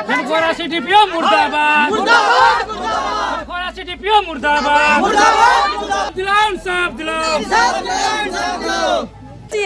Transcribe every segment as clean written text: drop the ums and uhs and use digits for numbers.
खनखोरा CDPO मुर्दाबाद, खनखोरा CDPO मुर्दाबाद, दिलाओ इंसाफ दिलाओ।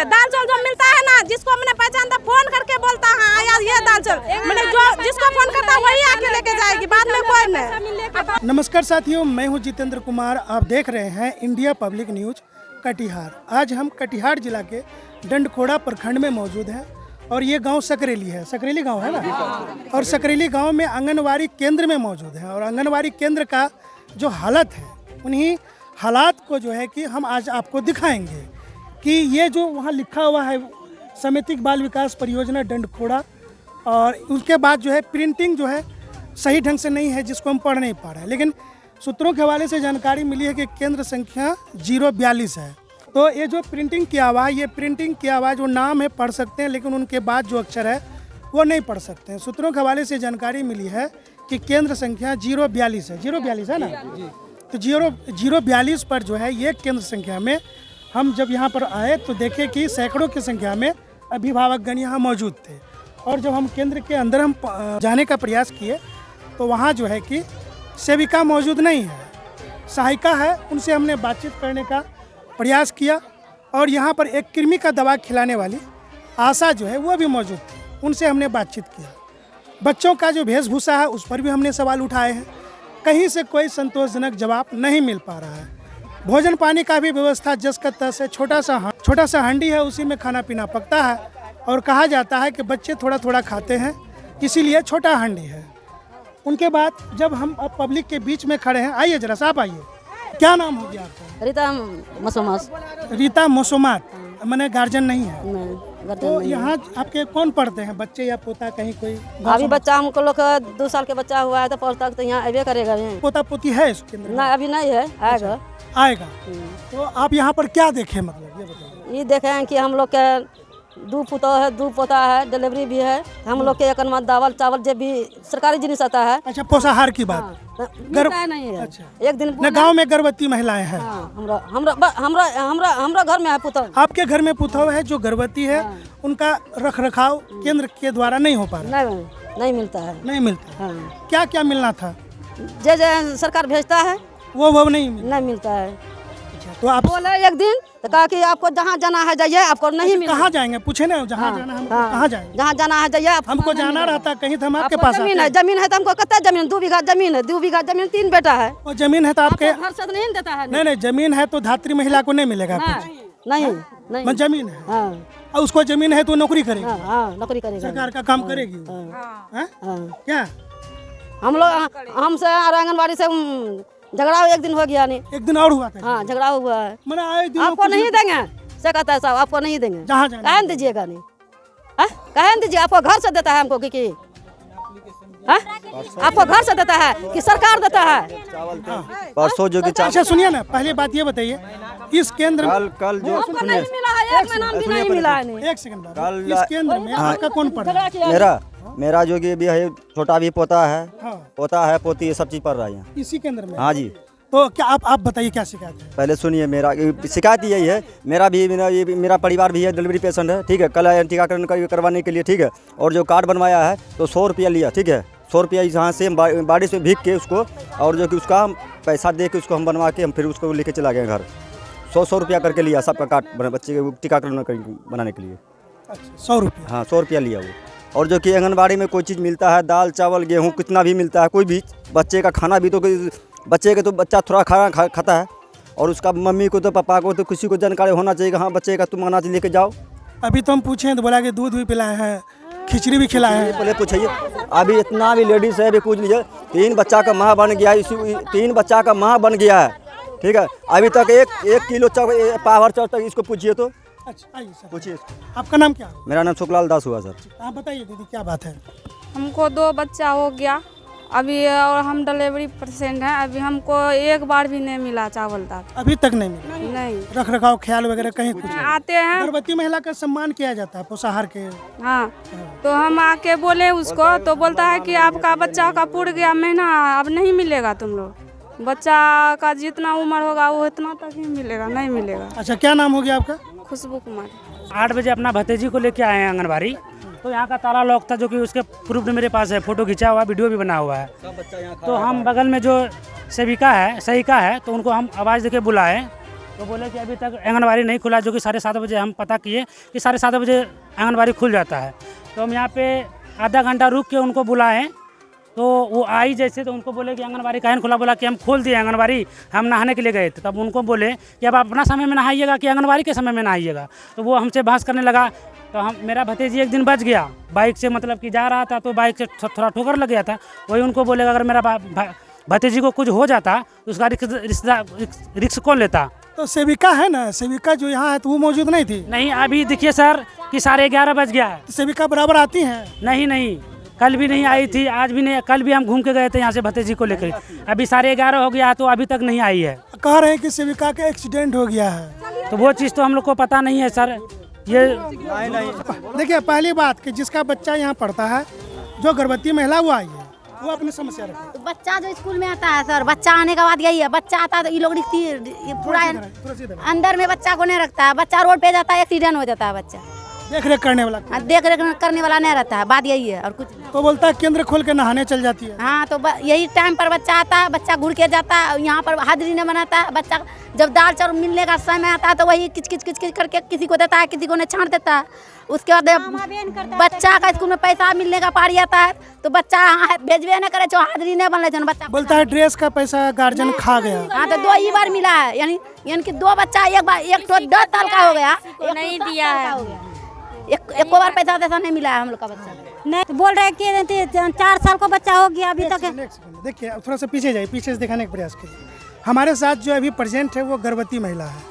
दाल चावल जो मिलता है ना, जिसको मैंने पहचानता फोन करके बोलता है आया ये दाल चावल, मैंने जो जिसको फोन करता है वही आके लेके जाएगी, बाद में कोई नहीं। नमस्कार साथियों, मैं हूं जितेंद्र कुमार। आप देख रहे हैं इंडिया पब्लिक न्यूज कटिहार। आज हम कटिहार जिला के डंडखोड़ा प्रखंड में मौजूद हैं और ये गांव सकरेली है। सकरेली गांव है ना, और सकरेली गांव में आंगनवाड़ी केंद्र में मौजूद हैं और आंगनवाड़ी केंद्र का जो हालत है, उन्हीं हालात को जो है कि हम आज आपको दिखाएंगे कि ये जो वहाँ लिखा हुआ है समितिक बाल विकास परियोजना डंडखोड़ा, और उसके बाद जो है प्रिंटिंग जो है सही ढंग से नहीं है, जिसको हम पढ़ नहीं पा रहे हैं। लेकिन सूत्रों के हवाले से जानकारी मिली है कि केंद्र संख्या 042 है। तो ये जो प्रिंटिंग किया हुआ है, ये प्रिंटिंग किया हुआ जो नाम है पढ़ सकते हैं, लेकिन उनके बाद जो अक्षर है वो नहीं पढ़ सकते हैं। सूत्रों के हवाले से जानकारी मिली है कि केंद्र संख्या 042 है। 042 है ना, तो 042 पर जो है ये केंद्र संख्या में हम जब यहाँ पर आए तो देखे कि सैकड़ों की संख्या में अभिभावकगण यहाँ मौजूद थे। और जब हम केंद्र के अंदर हम जाने का प्रयास किए तो वहाँ जो है कि सेविका मौजूद नहीं है, सहायिका है। उनसे हमने बातचीत करने का प्रयास किया और यहाँ पर एक कृमि का दवा खिलाने वाली आशा जो है वो भी मौजूद थी, उनसे हमने बातचीत किया। बच्चों का जो वेशभूषा है उस पर भी हमने सवाल उठाए हैं, कहीं से कोई संतोषजनक जवाब नहीं मिल पा रहा है। भोजन पानी का भी व्यवस्था जस का तस है, छोटा सा हांडी है, उसी में खाना पीना पकता है और कहा जाता है कि बच्चे थोड़ा थोड़ा खाते हैं, इसीलिए छोटा हांडी है। उनके बाद जब हम अब पब्लिक के बीच में खड़े हैं, आइए जरा साहब आइए, क्या नाम हो गया आपका? रीता मोसोमास। रीता मोसोमात, मैंने गार्जियन नहीं है। तो यहाँ आपके कौन पढ़ते हैं, बच्चे या पोता? कहीं कोई अभी बच्चा हमको लोग 2 साल के बच्चा हुआ है तो पढ़ता तो यहाँ अबे करेगा। पोता पोती है इसके अंदर? ना अभी नहीं है, आएगा। तो आप यहाँ पर क्या देखे, मतलब ये बताइए। ये देखे हैं कि हम लोग के 2 पोता है, डिलीवरी भी है। हम लोग के एक दावल चावल जो भी सरकारी जिनिस आता है। अच्छा, पोषाहार की बात नहीं है। अच्छा, एक दिन न गांव में गर्भवती महिलाएं हैं। हमरा घर में है पुतौ। आपके घर में पुतौ है जो गर्भवती है, उनका रख रखाव केंद्र के द्वारा नहीं हो पा रहा? नहीं मिलता है। नहीं मिलता। क्या क्या मिलना था? जो सरकार भेजता है वो नहीं मिलता है। तो आप बोले एक दिन तो कहा कि आपको जहाँ जाना है जाइए, आपको नहीं मिला। कहाँ जाएंगे? पूछे ना, जहाँ जाना है हमको, कहाँ जाएंगे? जहाँ जाना है जाइए। हमको जाना रहता कहीं तो हम आपके पास जमीन है तो हमको कितना जमीन? 2 बीघा जमीन है, 2 बीघा जमीन, 3 बेटा है। और जमीन है तो आपके घर से नहीं देता है। नहीं, जमीन है तो धात्री महिला को नहीं मिलेगा कुछ? नहीं जमीन है और उसको जमीन है तो नौकरी करेगी। नौकरी करेगी, सरकार का काम करेगी। क्या हम लोग हमसे आंगनबाड़ी से झगड़ा एक दिन हो गया। नहीं, एक दिन और हुआ था? हाँ, झगड़ा हुआ है। आपको नहीं देंगे से कहता है साहब, आपको नहीं देंगे। जहाँ कहे न दीजिएगा? नहीं कहे न दीजिए, आपको घर से देता है हमको कि आपको घर से देता है कि सरकार देता है? परसों जो कि अच्छा सुनिए ना, पहली बात ये बताइए, इस केंद्र कल जो नहीं मिला है, एक महीना भी नहीं मिला है। एक सेकंड, इस केंद्र में आपका कौन पढ़ रहा है? मेरा जो कि भी है, छोटा भी पोता है, हाँ। पोता है, पोती, ये सब चीज पढ़ रहा है इसी केंद्र में? हाँ जी। तो क्या आप बताइए क्या शिकायत है? पहले सुनिए, मेरा शिकायत यही है, मेरा परिवार भी है, डिलीवरी पेशेंट है, ठीक है। कल आया टीकाकरण करवाने के लिए, ठीक है। और जो कार्ड बनवाया है तो 100 रुपया लिया, ठीक है। 100 रुपया यहाँ से बारिश में भीग के उसको, और जो कि उसका पैसा दे के उसको हम बनवा के हम फिर उसको लेके चला गए घर। 100 रुपया करके लिया सबका कार्ड बच्चे के टीकाकरण बनाने के लिए। 100 रुपया? हाँ, 100 रुपया लिया वो। और जो कि आंगनबाड़ी में कोई चीज़ मिलता है, दाल चावल गेहूँ कितना भी मिलता है, कोई भी बच्चे का खाना भी तो बच्चा थोड़ा खाना खाता है, और उसका मम्मी को तो पापा को तो किसी को जानकारी होना चाहिए कि हाँ बच्चे का तुम अनाज लेके जाओ। अभी तो हम पूछे तो बोला कि दूध भी पिलाए हैं, खिचड़ी भी खिलाए हैं। पहले पूछिए, अभी इतना भी लेडीज है, अभी पूछ लीजिए, 3 बच्चा का माँ बन गया है, 3 बच्चा का माँ बन गया है, ठीक है। अभी तक 1 किलो पावर चावल तक इसको पूछिए तो। अच्छा, आइए सर, पूछिए। आपका नाम क्या है? मेरा नाम सुखलाल दास हुआ सर। आप बताइए दीदी, क्या बात है? हमको 2 बच्चा हो गया अभी, और हम डिलीवरी पेशेंट हैं। अभी हमको एक बार भी नहीं मिला चावल दाल, अभी तक नहीं मिला? नहीं। रख रखाव ख्याल वगैरह कहीं कुछ? आते हैं, गर्भवती महिला का सम्मान किया जाता है पोषाहार के। हाँ, तो हम आके बोले उसको तो बोलता है कि आपका बच्चा का पूर्ण गया महीना, अब नहीं मिलेगा तुम लोग। बच्चा का जितना उम्र होगा वो इतना तक ही मिलेगा, नहीं मिलेगा। अच्छा, क्या नाम हो गया आपका? खुशबू कुमार। 8 बजे अपना भतीजी को लेके आए हैं आंगनबाड़ी, तो यहाँ का ताला लॉक था, जो कि उसके प्रूफ मेरे पास है, फोटो खींचा हुआ, वीडियो भी बना हुआ है। तो हम बगल में जो सहीका है तो उनको हम आवाज़ देके बुलाए, तो बोले कि अभी तक आंगनबाड़ी नहीं खुला, जो कि 7:30 बजे हम पता किए कि 7:30 बजे आंगनबाड़ी खुल जाता है। तो हम यहाँ पे आधा घंटा रुक के उनको बुलाएं, तो वो आई जैसे, तो उनको बोले कि आंगनबाड़ी काहे खुला, बोला कि हम खोल दिए आंगनबाड़ी, हम नहाने के लिए गए थे। तब उनको बोले कि अब अपना समय में नहाइएगा कि आंगनबाड़ी के समय में नहाइएगा। तो वो हमसे बहस करने लगा। तो मेरा भतीजी एक दिन बच गया बाइक से, मतलब कि जा रहा था तो बाइक से थोड़ा ठोकर लग गया था। वही उनको बोलेगा अगर मेरा भतीजी को कुछ हो जाता तो उसका रिस्क कौन लेता। तो सेविका है ना, सेविका जो यहाँ है तो वो मौजूद नहीं थी? नहीं, अभी देखिए सर कि 11:30 बज गया है। तो सेविका बराबर आती हैं? नहीं, कल भी नहीं आई थी, आज भी नहीं। कल भी हम घूम के गए थे यहाँ से भतीजी को लेकर, अभी 11:30 हो गया तो अभी तक नहीं आई है। कह रहे हैं कि सेविका का एक्सीडेंट हो गया है। तो वो चीज़ तो हम लोग को पता नहीं है सर। ये देखिए, पहली बात कि जिसका बच्चा यहाँ पढ़ता है, जो गर्भवती महिला वो आई है, वो अपनी समस्या रखे। तो बच्चा जो स्कूल में आता है सर, बच्चा आने के बाद यही है, बच्चा आता है तो ये लोग पूरा अंदर में बच्चा को नहीं रखता है, बच्चा रोड पे जाता है, एक्सीडेंट हो जाता है, बच्चा देख रेख करने वाला करने वाला नहीं रहता है। बात यही है और कुछ नहीं। तो बोलता है केंद्र खोल के नहाने चल जाती है। हाँ, तो यही टाइम पर बच्चा आता है, बच्चा घुर के जाता है, यहाँ पर हाजिरी नहीं बनाता है। बच्चा जब दाल चावल मिलने का समय आता है तो वही किच किच करके किसी को देता है, किसी को नहीं छांट देता है। उसके बाद बच्चा का स्कूल में पैसा मिलने का पारी आता है तो बच्चा भेजबे नहीं करे, जो हाजिरी नहीं बनले, बच्चा बोलता है ड्रेस का पैसा गार्जियन खा गया। हाँ, तो 2 ही बार मिला है, यानी कि 2 बच्चा एक 10 साल का हो गया, नहीं दिया है, एक बार पैसा जैसा नहीं मिला है हम लोग का बच्चा। नहीं, तो बोल रहे हैं कि 4 साल को बच्चा हो गया अभी तक। देखिए, थोड़ा सा पीछे जाइए, पीछे से दिखाने का प्रयास कीजिए। हमारे साथ जो अभी प्रेजेंट है वो गर्भवती महिला है।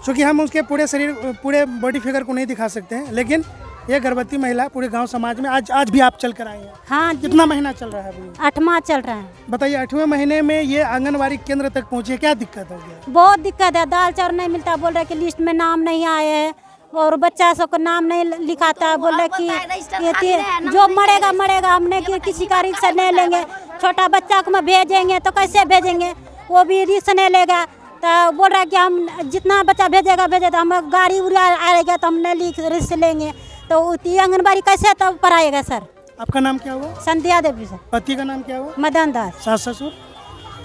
चूँकि हम उसके पूरे शरीर, पूरे बॉडी फिगर को नहीं दिखा सकते हैं, लेकिन ये गर्भवती महिला पूरे गांव समाज में आज भी आप चल कर आए हैं। हाँ, कितना महीना चल रहा है अभी? 8वां चल रहा है। बताइए, 8वें महीने में ये आंगनबाड़ी केंद्र तक पहुँचे, क्या दिक्कत हो गया? बहुत दिक्कत है, दाल चावल नहीं मिलता, बोल रहे कि लिस्ट में नाम नहीं आए हैं और बच्चा सबको नाम नहीं लिखाता। बोल रहे कि जो मरेगा, हमने किसी का रिक्शा नहीं लेंगे, छोटा बच्चा को भेजेंगे तो कैसे भेजेंगे, वो भी रिक्शा नहीं लेगा। तो बोल रहा है कि हम जितना बच्चा भेजेगा तो हम गाड़ी उड़ा आएगा तो हम नहीं रिक्शा लेंगे, तो आंगनबाड़ी कैसे तब पढ़ाएगा सर। आपका नाम क्या हुआ? संध्या देवी सर। पति का नाम क्या हुआ? मदन दास। सास ससुर?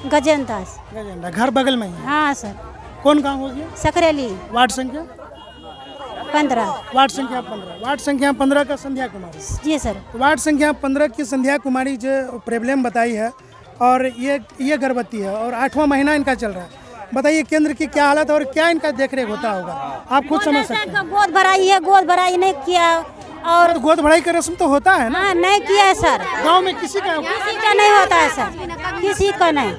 गजेंद्र दास। गजेंद्र। घर बगल में है? हाँ सर। कौन गाँव हो गया? सकरेली। वार्ड संख्या 15। वार्ड संख्या 15। वार्ड संख्या 15 का संध्या कुमारी। जी सर। वार्ड संख्या 15 की संध्या कुमारी जो प्रॉब्लम बताई है, और ये गर्भवती है और 8वां महीना इनका चल रहा है। बताइए केंद्र की क्या हालत और क्या इनका देखरेख होता होगा, आप खुद समझ सकते हैं। गोद भराई है, गोद भराई नहीं किया, और तो गोद भराई का रस्म तो होता है ना? हाँ, नहीं किया है सर। गांव में किसी का नहीं होता है सर, किसी का नहीं।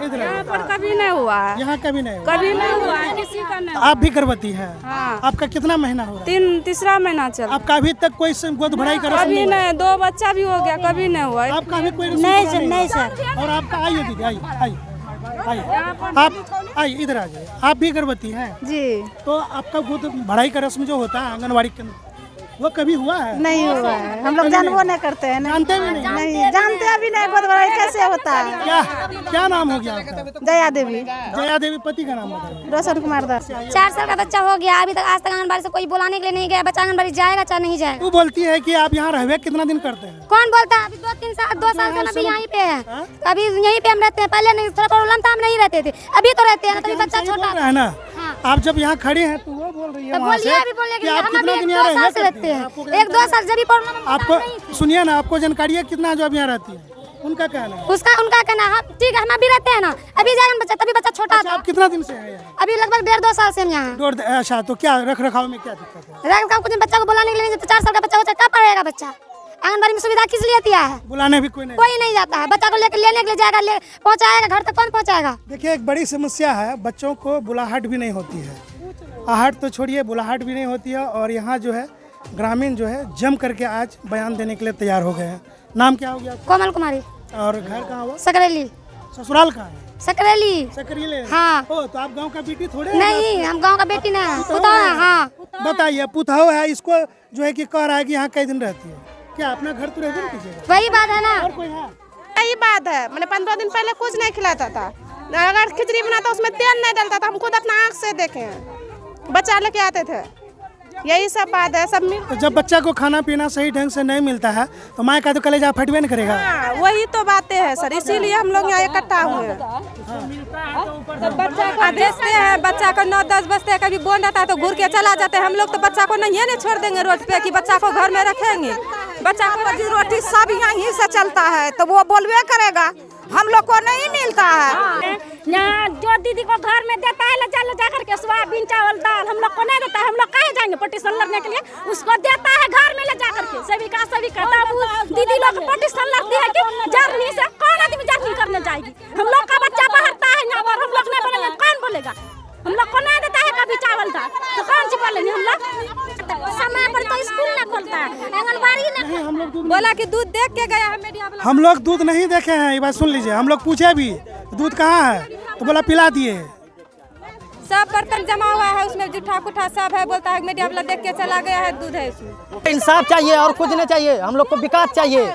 इधर यहाँ पर कभी नहीं हुआ है। यहाँ कभी नहीं हुआ। कभी नहीं हुआ है, किसी का नहीं। आप भी गर्भवती हैं? हाँ। आपका कितना महीना हो रहा है? तीसरा महीना चल। आपका अभी तक कोई गोद भराई का रस्म कभी नहीं, 2 बच्चा भी हो गया, कभी नहीं हुआ। आपका अभी कोई रस्म नहीं सर। और आपका आइए दीदी, आइए आप आइए, इधर आ जाइए। आप भी गर्भवती हैं? जी। तो आपका गोद भराई का रस्म जो होता है आंगनबाड़ी के अंदर, वो कभी हुआ है? नहीं हुआ है, हम लोग जानबो नहीं करते हैं। जानते भी नहीं जानते अभी नहीं, गोद भराई कैसे होता है। क्या नाम हो गया आपका? जया देवी। जया देवी। पति का नाम बताइए। रोशन कुमार दास। 4 साल का बच्चा हो गया, अभी तक आज तक आंगनबाड़ी से कोई बुलाने के लिए नहीं गया। बच्चा आंगनबाड़ी जाएगा चाहे नहीं जाएगा। तू बोलती है कि आप यहाँ रहवे कितना दिन करते हैं? कौन बोलता है? अभी 2 साल से अभी यहीं पे है, अभी यहीं पे हम रहते हैं। पहले नहीं, थोड़ा प्रॉब्लम था, हम नहीं रहते थे, अभी तो रहते हैं। तभी बच्चा छोटा है ना। आप जब यहाँ खड़े हैं तो वो बोल रही है वहाँ से अभी बोलने के कि लिए आप हम कितना अभी दिन 2 यहाँ साल से रहते हैं। 1-2 साल जब भी प्रॉब्लम आपको सुनिए ना, आपको जानकारी है कितना जो अब यहाँ रहती है? उनका कहना है। उनका कहना है ठीक है, हम अभी रहते हैं ना, अभी जाएगा बच्चा, तभी बच्चा छोटा था। आप कितना दिन से हैं यहाँ? अभी लगभग 1.5-2 साल से हम यहाँ हैं। अच्छा, तो क्या रख रखाव में क्या दिक्कत है? रख कुछ बच्चा को बुलाने के लिए 4 साल का बच्चा होता है, क्या पढ़ेगा बच्चा? आंगनबाड़ी में सुविधा किस लिए दिया है? बुलाने भी कोई नहीं जाता है। बच्चा को लेने के लिए जाएगा, पहुँचाएगा घर तक, कौन पहुँचाएगा? देखिए, एक बड़ी समस्या है, बच्चों को बुलाहट भी नहीं होती है। आहट तो छोड़िए, बुलाहट भी नहीं होती है। और यहाँ जो है ग्रामीण जो है जम करके आज बयान देने के लिए तैयार हो गए हैं। नाम क्या हो गया? कोमल कुमारी। और घर कहाँ हुआ? सकरेली। ससुराल कहाँ है? सकरेली। सकरीले। हाँ। ओ, तो आप गांव का बेटी थोड़े? नहीं, हम गांव का बेटी नहीं है, पुतौ है। हाँ। बताइए, पुतौ है, इसको जो है कि कह रहा है कि यहाँ कई दिन रहती है। क्या अपना घर तो रहते नहीं कीजिएगा? वही बात है ना। और कोई है? यही बात है, मैंने 15 दिन पहले कुछ नहीं खिलाता था, अगर खिचड़ी बनाता उसमें तेल नहीं डालता था। हम खुद अपना आँख से देखे हैं, बच्चा लेके आते थे, यही सब बात है। सब मिल तो जब बच्चा को खाना पीना सही ढंग से नहीं मिलता है तो माँ का तो कलेजा फटबे नहीं करेगा। हाँ, वही तो बातें हैं सर, इसीलिए हम लोग यहाँ इकट्ठा हुए हैं। बच्चा को भेजते हैं, बच्चा को 9-10 बजते कभी बोन रहता है तो घूर के चला जाते हैं। हम लोग तो बच्चा को नहीं छोड़ देंगे रोड पे कि बच्चा को घर में रखेंगे। बच्चा को रोटी सब यहीं से चलता है तो वो बोलवे करेगा, हम लोग को नहीं मिलता है। यहाँ जो दीदी को घर में देता है ले जा करके सोयाबीन चावल दाल, हम लोग को नहीं देता है। हम लोग कहाँ जाएंगे पटिशन लड़ने के लिए? उसको देता है घर में ले जा करके। सभी का तब दीदी लोग पटिशन लड़ती है कि जर्नी से कौन आदमी जर्नी करने जाएगी? हम लोग का बच्चा पढ़ता है यहाँ पर, हम लोग नहीं बोलेंगे कौन बोलेगा? हम लोग को नहीं देता है कभी चावल दाल तो कौन सी बोलेंगे? हम लोग समय पर तो स्कूल ना खोलता है, आंगनबाड़ी ना बोला कि दूध देख के गया है मीडिया वाला। हम लोग दूध नहीं देखे हैं, ये बात सुन लीजिए। हम लोग पूछे भी दूध कहाँ है तो बोला पिला दिए। सब बर्तन जमा हुआ है उसमें, जूठा पुठा सब है। बोलता है मीडिया वाला देख के चला गया है, दूध है इसमें। इंसाफ चाहिए और कुछ नहीं चाहिए, हम लोग को विकास चाहिए।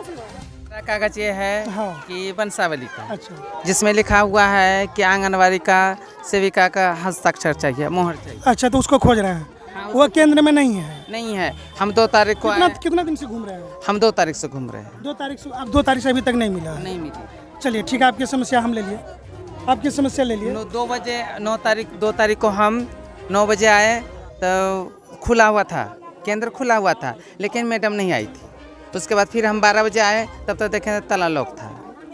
कागज ये है कि वंशावली का, अच्छा जिसमें लिखा हुआ है कि आंगनबाड़ी का सेविका का हस्ताक्षर चाहिए, मोहर चाहिए। अच्छा, तो उसको खोज रहे हैं। वो केंद्र में नहीं है। नहीं है। हम 2 तारीख को कितना दिन से घूम रहे हैं? हम 2 तारीख से घूम रहे हैं। 2 तारीख से? अब 2 तारीख से अभी तक नहीं मिला है? नहीं मिली। चलिए ठीक है, आपकी समस्या हम ले लिए, आपकी समस्या ले लिए। 2 बजे 2 तारीख को हम 9 बजे आए तो खुला हुआ था, केंद्र खुला हुआ था, लेकिन मैडम नहीं आई थी। उसके बाद फिर हम 12 बजे आए, तब तक देखे ताला लॉक था।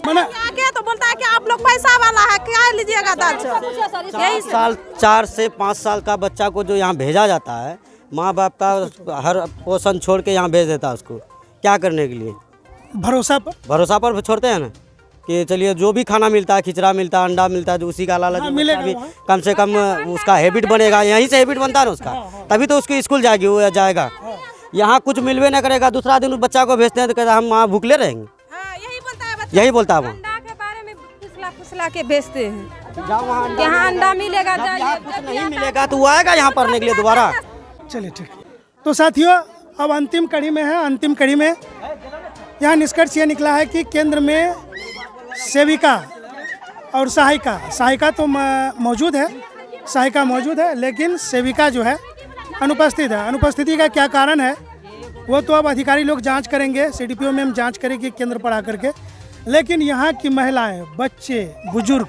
आके तो बोलता है कि आप लोग पैसा वाला है, क्या लीजिएगा दाल चावल? यही साल 4 से 5 साल का बच्चा को जो यहाँ भेजा जाता है, माँ बाप का हर पोषण छोड़ के यहाँ भेज देता है उसको, क्या करने के लिए? भरोसा पर छोड़ते हैं ना कि चलिए जो भी खाना मिलता है, खिचड़ा मिलता है, अंडा मिलता है, तो उसी का लालच भी कम से कम उसका हैबिट बनेगा। यहीं से हैबिट बनता है ना उसका, तभी तो उसकी स्कूल जाएगी, वो जाएगा। यहाँ कुछ मिलवे ना करेगा, दूसरा दिन उस बच्चा को भेजते हैं तो कहता है हम वहाँ भूखले रहेंगे। यही बोलता है वो। अंडा के बारे में फुसला के भेजते हैं, यहाँ अंडा मिलेगा, कुछ नहीं मिलेगा तो वो आएगा यहाँ पढ़ने के लिए दोबारा। चलिए ठीक। तो साथियों, अब अंतिम कड़ी में है। अंतिम कड़ी में यहाँ निष्कर्ष ये निकला है कि केंद्र में सेविका और सहायिका तो मौजूद है, सहायिका मौजूद है, लेकिन सेविका जो है अनुपस्थित है। अनुपस्थिति का क्या कारण है वो तो अब अधिकारी लोग जांच करेंगे, CDPO में हम जांच करेंगे केंद्र पर आकर के। लेकिन यहाँ की महिलाएं, बच्चे, बुजुर्ग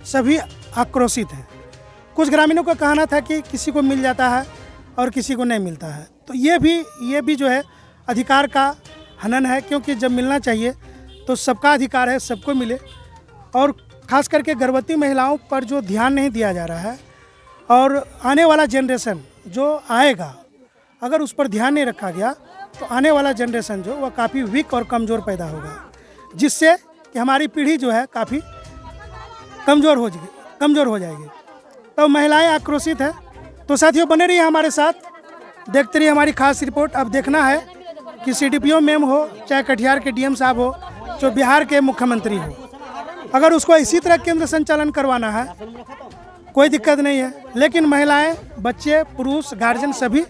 सभी आक्रोशित हैं। कुछ ग्रामीणों का कहना था कि किसी को मिल जाता है और किसी को नहीं मिलता है, तो ये भी जो है अधिकार का हनन है, क्योंकि जब मिलना चाहिए तो सबका अधिकार है, सबको मिले। और ख़ास करके गर्भवती महिलाओं पर जो ध्यान नहीं दिया जा रहा है, और आने वाला जनरेशन जो आएगा अगर उस पर ध्यान नहीं रखा गया तो आने वाला जनरेशन जो वह काफ़ी वीक और कमज़ोर पैदा होगा, जिससे कि हमारी पीढ़ी जो है काफ़ी कमज़ोर हो जाएगी। तो महिलाएं आक्रोशित है। तो साथियों, बने रहिए हमारे साथ, देखते रहिए हमारी खास रिपोर्ट। अब देखना है कि CDPO मैम हो, चाहे कटिहार के DM साहब हो, जो बिहार के मुख्यमंत्री हो, अगर उसको इसी तरह केंद्र संचालन करवाना है कोई दिक्कत नहीं है। लेकिन महिलाएं, बच्चे, पुरुष, गार्जियन सभी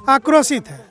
आक्रोशित है।